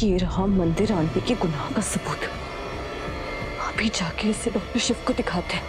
ये रहा मंदिर आंटी के गुनाह का सबूत। अभी जाके इसे डॉक्टर शिव को दिखाते हैं।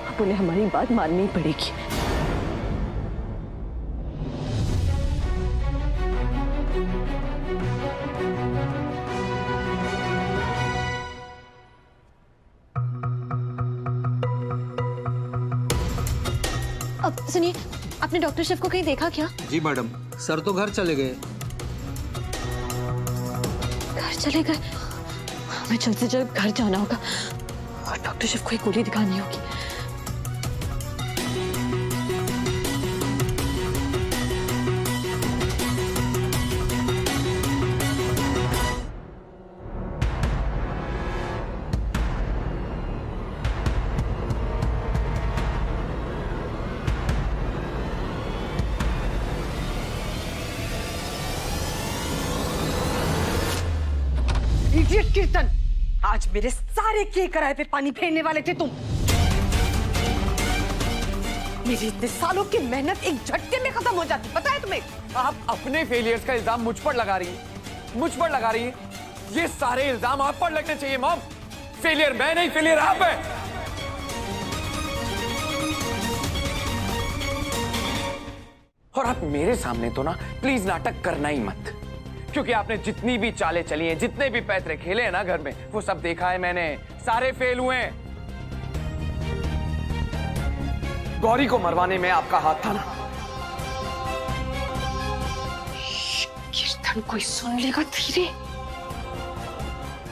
अब उन्हें हमारी बात माननी पड़ेगी। अब सुनिए, आपने डॉक्टर शिव को कहीं देखा क्या? जी मैडम, सर तो घर चले गए। घर चले गए? हमें जल्द से जल्द घर जाना होगा और डॉक्टर शिव को एक गोली दिखानी होगी। इडियट कीर्तन, आज मेरे सारे किए कराए पे पानी फेरने वाले थे तुम। मेरी इतने सालों की मेहनत एक झटके में खत्म हो जाती, पता है तुम्हें? आप अपने फेलियर्स का इल्जाम मुझ पर लगा रही हैं, मुझ पर लगा रही हैं। ये सारे इल्जाम आप पर लगने चाहिए मॉम। फेलियर मैं नहीं, फेलियर आप है। और आप मेरे सामने तो ना प्लीज नाटक करना ही मत, क्योंकि आपने जितनी भी चालें चली हैं, जितने भी पैतरे खेले हैं ना घर में, वो सब देखा है मैंने, सारे फेल हुए हैं। गौरी को मरवाने में आपका हाथ था ना। कीर्तन कोई सुन लेगा धीरे।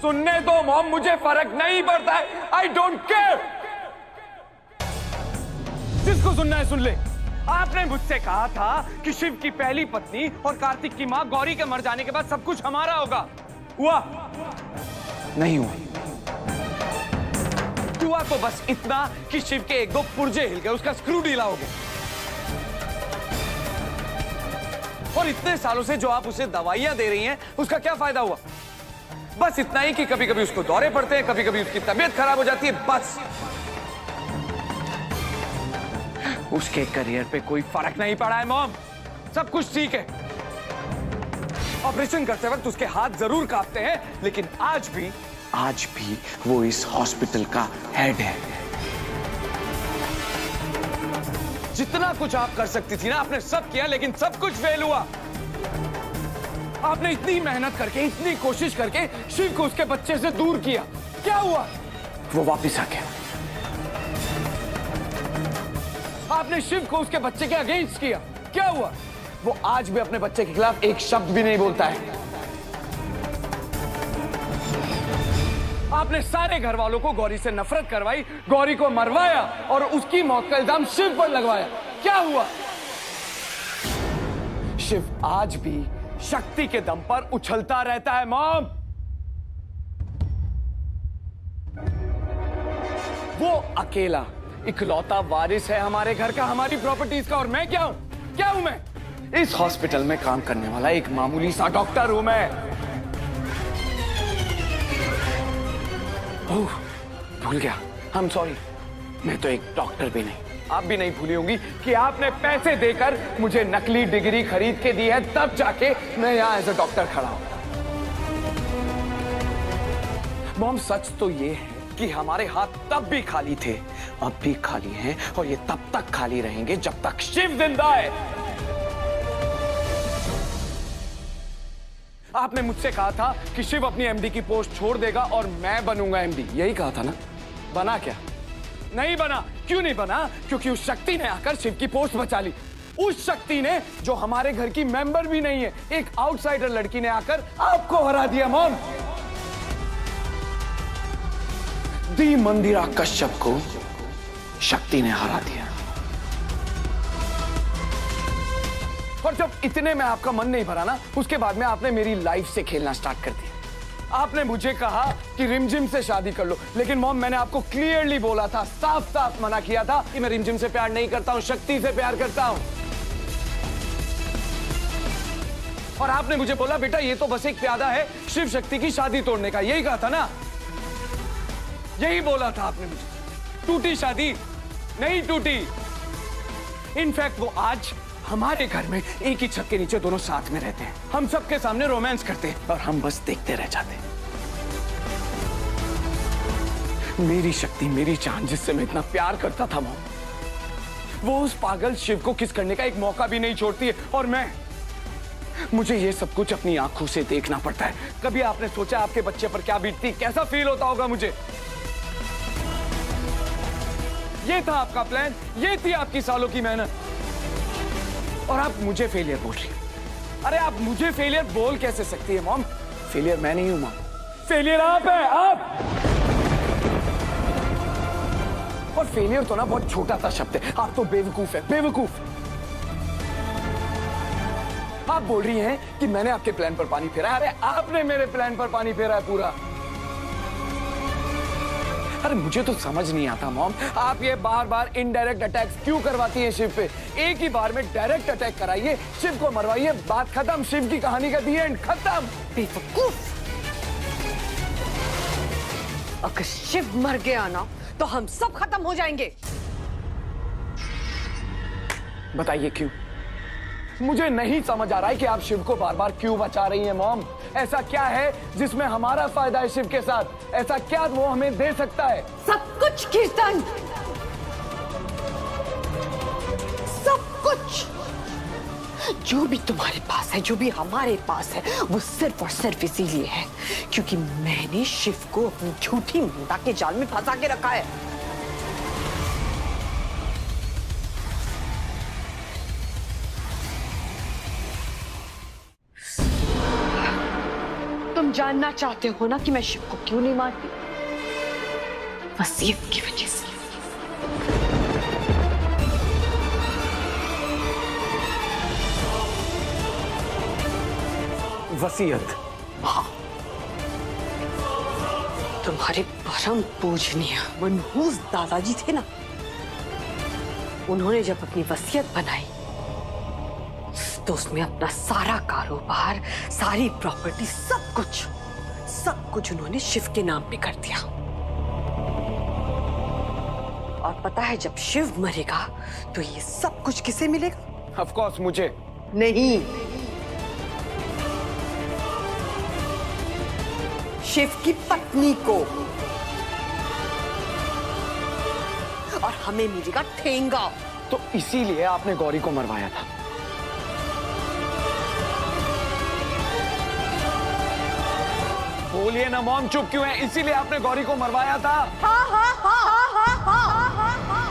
सुनने दो मॉम, मुझे फर्क नहीं पड़ता है। आई डोंट केयर, जिसको सुनना है सुन ले। आपने मुझसे कहा था कि शिव की पहली पत्नी और कार्तिक की मां गौरी के मर जाने के बाद सब कुछ हमारा होगा। हुआ? नहीं हुआ। हुआ तो बस इतना कि शिव के एक दो पुर्जे हिल गए, उसका स्क्रू ढीला हो गया। और इतने सालों से जो आप उसे दवाइयां दे रही हैं, उसका क्या फायदा हुआ? बस इतना ही कि कभी कभी उसको दौरे पड़ते हैं, कभी कभी उसकी तबीयत खराब हो जाती है, बस। उसके करियर पे कोई फर्क नहीं पड़ा है मॉम, सब कुछ ठीक है। ऑपरेशन करते वक्त उसके हाथ जरूर कांपते हैं, लेकिन आज भी वो इस हॉस्पिटल का हेड है। जितना कुछ आप कर सकती थी ना, आपने सब किया, लेकिन सब कुछ फेल हुआ। आपने इतनी मेहनत करके, इतनी कोशिश करके शिव को उसके बच्चे से दूर किया, क्या हुआ? वो वापस आ गया। आपने शिव को उसके बच्चे के अगेंस्ट किया, क्या हुआ? वो आज भी अपने बच्चे के खिलाफ एक शब्द भी नहीं बोलता है। आपने सारे घर वालों को गौरी से नफरत करवाई, गौरी को मरवाया और उसकी मौत का इल्जाम शिव पर लगवाया, क्या हुआ? शिव आज भी शक्ति के दम पर उछलता रहता है मॉम। वो अकेला इकलौता वारिस है हमारे घर का, हमारी प्रॉपर्टीज का। और मैं क्या हूं? क्या हूं मैं? इस हॉस्पिटल में काम करने वाला एक मामूली सा डॉक्टर हूं मैं। ओह, भूल गया, आई एम सॉरी। मैं तो एक डॉक्टर भी नहीं। आप भी नहीं भूली होंगी कि आपने पैसे देकर मुझे नकली डिग्री खरीद के दी है, तब जाके मैं यहां एज अ डॉक्टर खड़ा हूं। मॉम, सच तो ये है कि हमारे हाथ तब भी खाली थे, अब भी खाली हैं, और ये तब तक खाली रहेंगे जब तक शिव जिंदा है। आपने मुझसे कहा था कि शिव अपनी एमडी की पोस्ट छोड़ देगा और मैं बनूंगा एमडी, यही कहा था ना? बना क्या? नहीं बना। क्यों नहीं बना? क्योंकि उस शक्ति ने आकर शिव की पोस्ट बचा ली। उस शक्ति ने, जो हमारे घर की मेंबर भी नहीं है, एक आउटसाइडर लड़की ने आकर आपको हरा दिया मॉम। दी मंदिरा कश्यप को शक्ति ने हरा दिया। और जब इतने में आपका मन नहीं भरा ना, उसके बाद में आपने मेरी लाइफ से खेलना स्टार्ट कर दिया। आपने मुझे कहा कि रिमझिम से शादी कर लो, लेकिन मॉम, मैंने आपको क्लियरली बोला था, साफ साफ मना किया था कि मैं रिमझिम से प्यार नहीं करता हूं, शक्ति से प्यार करता हूं। और आपने मुझे बोला, बेटा ये तो बस एक प्यादा है शिव शक्ति की शादी तोड़ने का, यही कहा था ना? यही बोला था आपने मुझे। टूटी शादी? नहीं टूटी। इनफैक्ट वो आज हमारे घर में एक ही छत के नीचे दोनों साथ में रहते हैं, हम सबके सामने रोमांस करते हैं और हम बस देखते रह जाते हैं। मेरी शक्ति, मेरी जान, जिससे मैं इतना प्यार करता था मॉम, वो उस पागल शिव को किस करने का एक मौका भी नहीं छोड़ती है। और मुझे ये सब कुछ अपनी आंखों से देखना पड़ता है। कभी आपने सोचा आपके बच्चे पर क्या बीतती, कैसा फील होता होगा मुझे? ये था आपका प्लान, ये थी आपकी सालों की मेहनत, और आप मुझे फेलियर बोल रही हैं। अरे आप मुझे फेलियर बोल कैसे सकती है मॉम? फेलियर मैं नहीं हूं मॉम, फेलियर आप है, आप। और फेलियर तो ना बहुत छोटा सा शब्द है, आप तो बेवकूफ है, बेवकूफ। आप बोल रही हैं कि मैंने आपके प्लान पर पानी फेरा। अरे आपने मेरे प्लान पर पानी फेरा है पूरा। अरे मुझे तो समझ नहीं आता मॉम, आप ये बार बार इनडायरेक्ट अटैक्स क्यों करवाती हैं शिव पे? एक ही बार में डायरेक्ट अटैक कराइए, शिव को मरवाइए, बात खत्म, शिव की कहानी का दी एंड, खत्म। बेवकूफ! अगर शिव मर गया ना तो हम सब खत्म हो जाएंगे। बताइए क्यों? मुझे नहीं समझ आ रहा है कि आप शिव को बार बार क्यों बचा रही हैं मॉम। ऐसा क्या है जिसमें हमारा फायदा है शिव के साथ? ऐसा क्या वो हमें दे सकता है? सब कुछ कीर्तन, सब कुछ। जो भी तुम्हारे पास है, जो भी हमारे पास है, वो सिर्फ और सिर्फ इसीलिए है क्योंकि मैंने शिव को अपनी झूठी मुंडा के जाल में फंसा के रखा है। तुम जानना चाहते हो ना कि मैं शिव को क्यों नहीं मारती? वसीयत की वजह से। वसीयत? हाँ, तुम्हारे परम पूजनीय मनहूस दादाजी थे ना, उन्होंने जब अपनी वसीयत बनाई तो उसमें अपना सारा कारोबार, सारी प्रॉपर्टी, सब कुछ उन्होंने शिव के नाम पे कर दिया। और पता है जब शिव मरेगा तो ये सब कुछ किसे मिलेगा? ऑफ कोर्स मुझे। नहीं, शिव की पत्नी को। और हमें मिलेगा ठेंगा। तो इसीलिए आपने गौरी को मरवाया था? बोलिए ना मॉम, चुप क्यों है? इसीलिए आपने गौरी को मरवाया था? हाँ हाँ हाँ हाँ हाँ हाँ हाँ हाँ।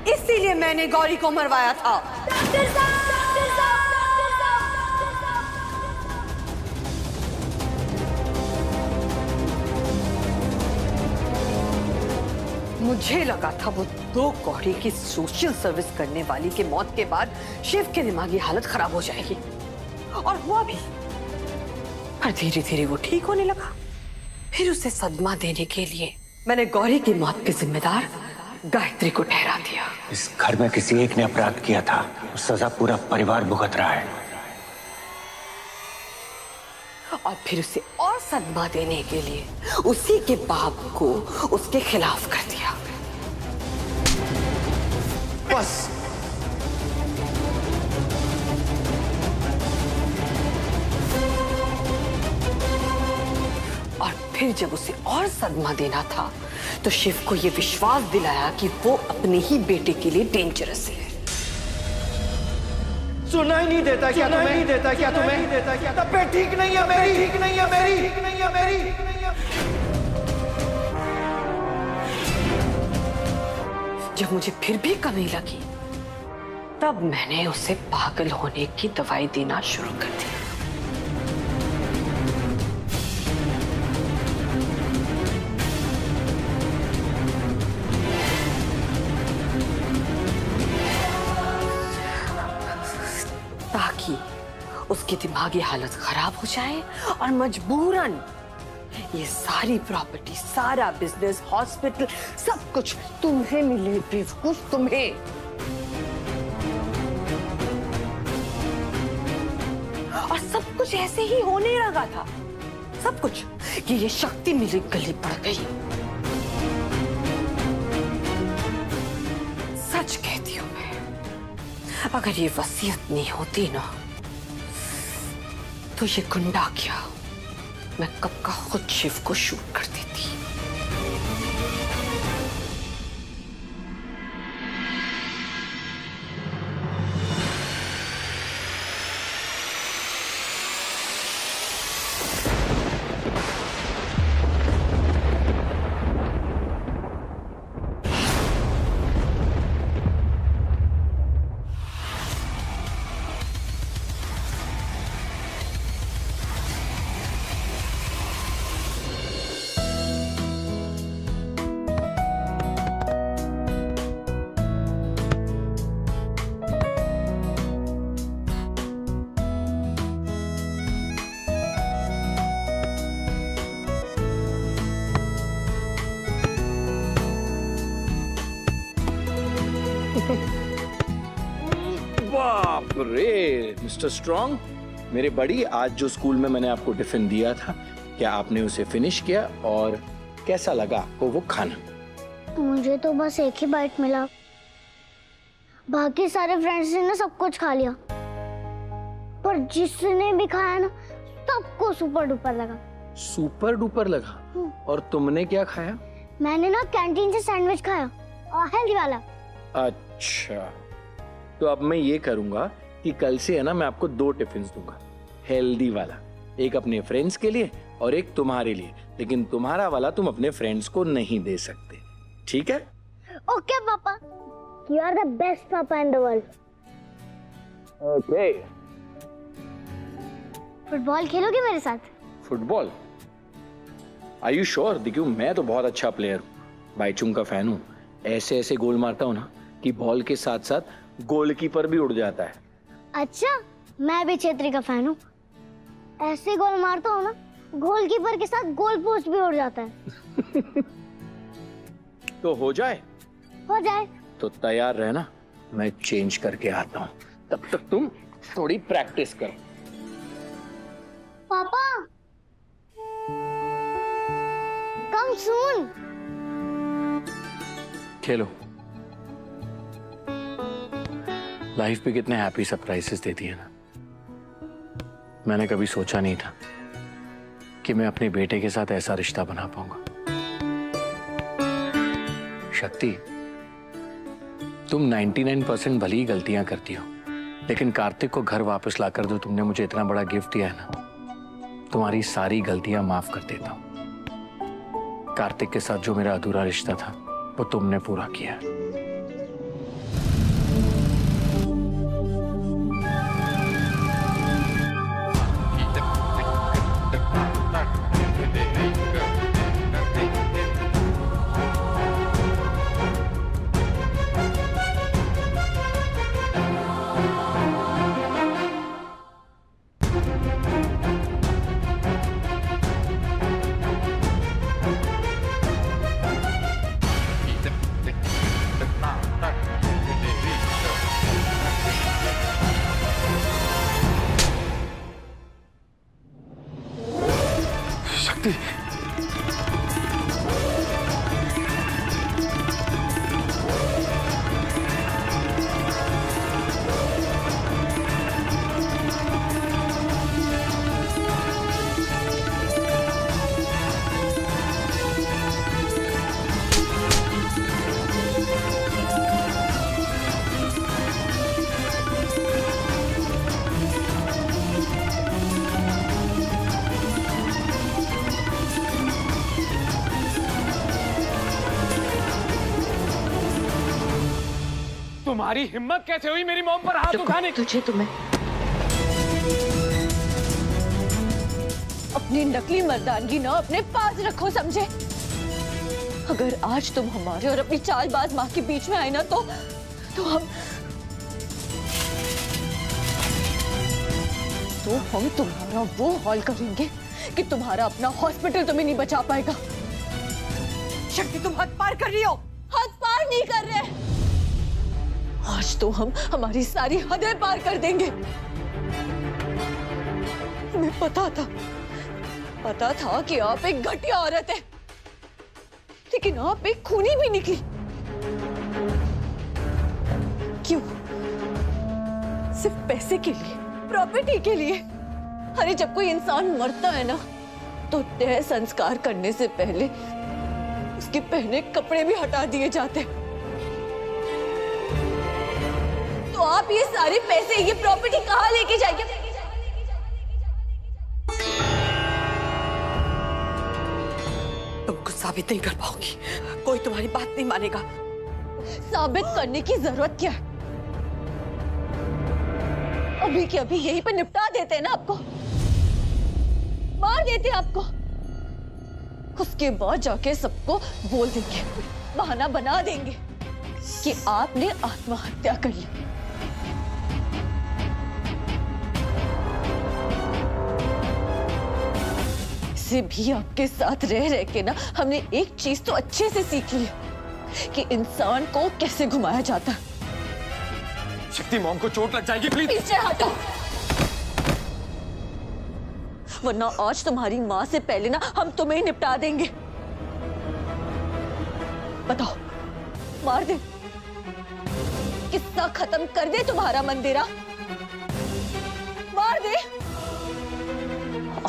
इसीलिए मैंने गौरी को मरवाया था। मुझे लगा था वो दो गौरी की सोशल सर्विस करने वाली के मौत के बाद शिव की दिमागी हालत खराब हो जाएगी, और हुआ भी। पर धीरे धीरे वो ठीक होने लगा। फिर उसे सदमा देने के लिए मैंने गौरी की मौत के जिम्मेदार गायत्री को ठहरा दिया। इस घर में किसी एक ने अपराध किया था, सजा पूरा परिवार भुगत रहा है। और फिर उसे और सदमा देने के लिए उसी के बाप को उसके खिलाफ कर दिया। बस। और फिर जब उसे और सदमा देना था तो शिव को यह विश्वास दिलाया कि वो अपने ही बेटे के लिए डेंजरस है। सुनाई नहीं देता क्या तुम्हें? नहीं देता क्या तुम्हें? नहीं देता क्या? तबीयत ठीक नहीं है मेरी, ठीक नहीं है मेरी, ठीक नहीं है मेरी। जब मुझे फिर भी कमी लगी तब मैंने उसे पागल होने की दवाई देना शुरू कर दी। ताकि उसकी दिमागी हालत खराब हो जाए और मजबूरन ये सारी प्रॉपर्टी, सारा बिजनेस, हॉस्पिटल, सब कुछ तुम्हें मिले। बेवकूफ तुम्हें। और सब कुछ ऐसे ही होने लगा था, सब कुछ, कि ये शक्ति मेरी गली पड़ गई। अगर ये वसीयत नहीं होती ना तो ये गुंडा क्या, मैं कब का खुद शिव को शूट कर देती। बाप रे मिस्टर स्ट्रॉन्ग, मेरे बड़ी, आज जो स्कूल में मैंने आपको टिफिन दिया था, क्या आपने उसे फिनिश किया और कैसा लगा आपको वो खाना? मुझे तो बस एक ही बाइट मिला, बाकी सारे फ्रेंड्स ने सब कुछ खा लिया, पर जिसने भी खाया ना सबको सुपर डुपर लगा। सुपर डुपर लगा? और तुमने क्या खाया? मैंने ना कैंटीन से सैंडविच खाया और हेल्दी वाला। अच्छा, तो अब मैं ये करूंगा कि कल से है ना मैं आपको 2 टिफिन दूंगा, हेल्दी वाला, एक अपने फ्रेंड्स के लिए और एक तुम्हारे लिए, लेकिन तुम्हारा वाला तुम अपने फ्रेंड्स को नहीं दे सकते, ठीक है? ओके पापा, you are the best papa in the world. Okay. Football खेलोगे मेरे साथ? फुटबॉल? Are you sure? देखियो मैं तो बहुत अच्छा प्लेयर हूँ, बाईचुंग का फैन हूँ, ऐसे ऐसे गोल मारता हूँ ना कि बॉल के साथ साथ गोलकीपर भी उड़ जाता है। अच्छा, मैं भी छेत्री का फैन हूँ, ऐसे गोल मारता हूँ ना गोलकीपर के साथ गोल पोस्ट भी उड़ जाता है। तो हो जाए? हो जाए। तो तैयार रहना, मैं चेंज करके आता हूँ, तब तक तुम थोड़ी प्रैक्टिस करो। पापा कम सून। खेलो। लाइफ भी कितने हैप्पी सरप्राइजेस देती है ना। मैंने कभी सोचा नहीं था कि मैं अपने बेटे के साथ ऐसा रिश्ता बना पाऊंगा। शक्ति, तुम 99% भली ही गलतियां करती हो, लेकिन कार्तिक को घर वापस लाकर जो तुमने मुझे इतना बड़ा गिफ्ट दिया है ना, तुम्हारी सारी गलतियां माफ कर देता हूं। कार्तिक के साथ जो मेरा अधूरा रिश्ता था वो तुमने पूरा किया। तुम्हारी हिम्मत कैसे हुई मेरी मॉम पर हाथ उठाने की? तुझे तो मैं अपनी नकली मर्दानगी ना अपने पास रखो, समझे? अगर आज तुम हमारे और अपनी चालबाज माँ के बीच में आए ना तो हम तुम्हारा वो हाल करेंगे कि तुम्हारा अपना हॉस्पिटल तुम्हें नहीं बचा पाएगा। शक्ति, तुम हद पार कर रही हो। हद पार नहीं कर रहे, आज तो हम हमारी सारी हदें पार कर देंगे। हमें पता था कि आप एक घटिया औरत है, लेकिन आप एक खूनी भी निकली। क्यों? सिर्फ पैसे के लिए, प्रॉपर्टी के लिए। अरे जब कोई इंसान मरता है ना तो देह संस्कार करने से पहले उसके पहने कपड़े भी हटा दिए जाते। तो आप ये सारे पैसे, ये प्रॉपर्टी कहाँ लेके जाएंगे? तुम कुछ साबित नहीं कर पाओगी, कोई तुम्हारी बात नहीं मानेगा। साबित करने की जरूरत क्या है? अभी के अभी यहीं पे निपटा देते हैं ना आपको, मार देते हैं आपको। उसके बाद जाके सबको बोल देंगे, बहाना बना देंगे कि आपने आत्महत्या कर ली। इसे भी आपके साथ रह रह के ना हमने एक चीज तो अच्छे से सीख ली कि इंसान को कैसे घुमाया जाता है। शक्ति, मॉम को चोट लग जाएगी, प्लीज। पीछे हटो, वरना आज तुम्हारी माँ से पहले ना हम तुम्हें ही निपटा देंगे। बताओ, मार दे, किस्सा खत्म कर दे तुम्हारा मंदिरा, मार दे।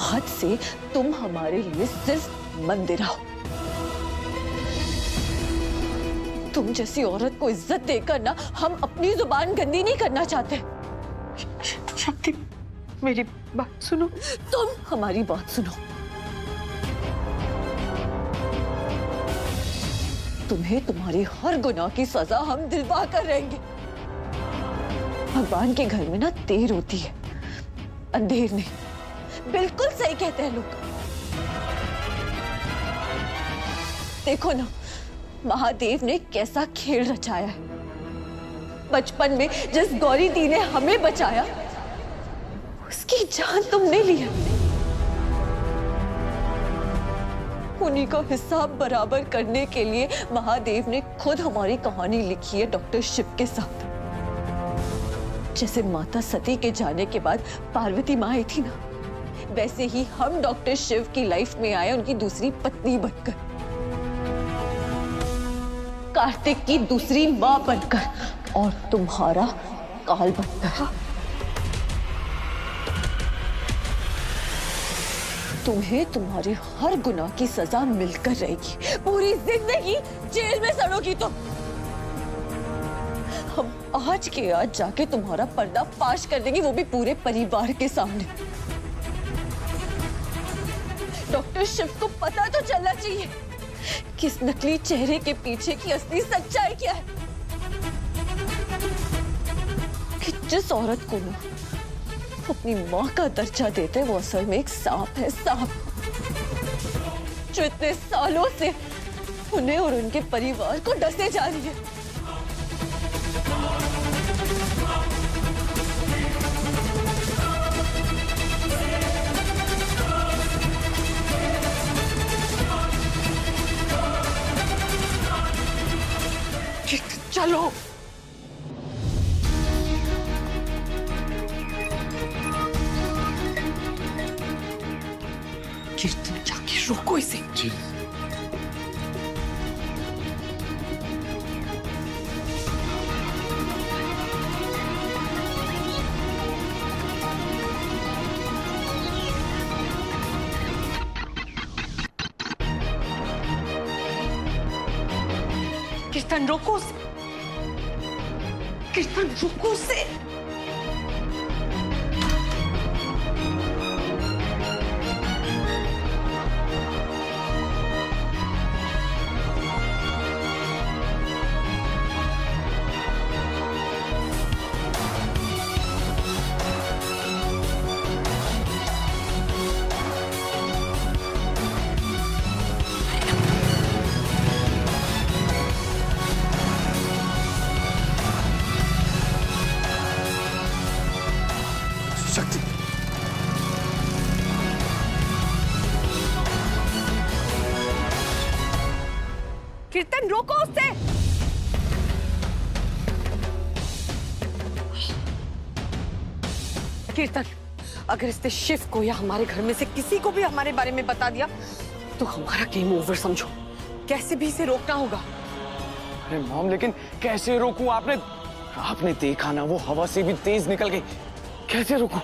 आज से तुम हमारे लिए सिर्फ मंदिरा हो। तुम जैसी औरत को इज्जत देकर ना हम अपनी जुबान गंदी नहीं करना चाहते। शक्ति, मेरी बात सुनो। तुम हमारी बात सुनो। तुम्हें तुम्हारी हर गुनाह की सजा हम दिलवा कर रहेंगे। भगवान के घर में ना देर होती है, अंधेर नहीं। बिल्कुल सही कहते हैं लोग। देखो ना, महादेव ने कैसा खेल रचाया है। बचपन में जिस गौरी दी ने हमें बचाया, उसकी जान तुमने लिया। उन्हीं का हिसाब बराबर करने के लिए महादेव ने खुद हमारी कहानी लिखी है डॉक्टर शिव के साथ। जैसे माता सती के जाने के बाद पार्वती माँ आई थी ना, वैसे ही हम डॉक्टर शिव की लाइफ में आए उनकी दूसरी पत्नी बनकर, कार्तिक की दूसरी माँ बनकर और तुम्हारा काल बनकर। तुम्हें तुम्हारे हर गुनाह की सजा मिलकर रहेगी। पूरी जिंदगी जेल में सड़ोगी तुम। हम आज के आज जाके तुम्हारा पर्दा फाश कर देंगे, वो भी पूरे परिवार के सामने। डॉक्टर शिव को पता तो चलना चाहिए कि इस नकली चेहरे के पीछे की असली सच्चाई क्या है। कि जिस औरत को ना अपनी माँ का दर्जा देते हैं, वो असल में एक सांप है, सांप, जो इतने सालों से उन्हें और उनके परिवार को डसे जा रही है। चलो, कीर्तन जाके रोको इसे। जी। कीर्तन रोको उसे, कीर्तन रोको उसे। शक्ति, कीर्तन रोको उससे। कीर्तन, अगर इसने शिव को या हमारे घर में से किसी को भी हमारे बारे में बता दिया तो हमारा गेम ओवर समझो। कैसे भी इसे रोकना होगा। अरे मॉम, लेकिन कैसे रोकूं? आपने आपने देखा ना, वो हवा से भी तेज निकल गई। कैसे रुकूं?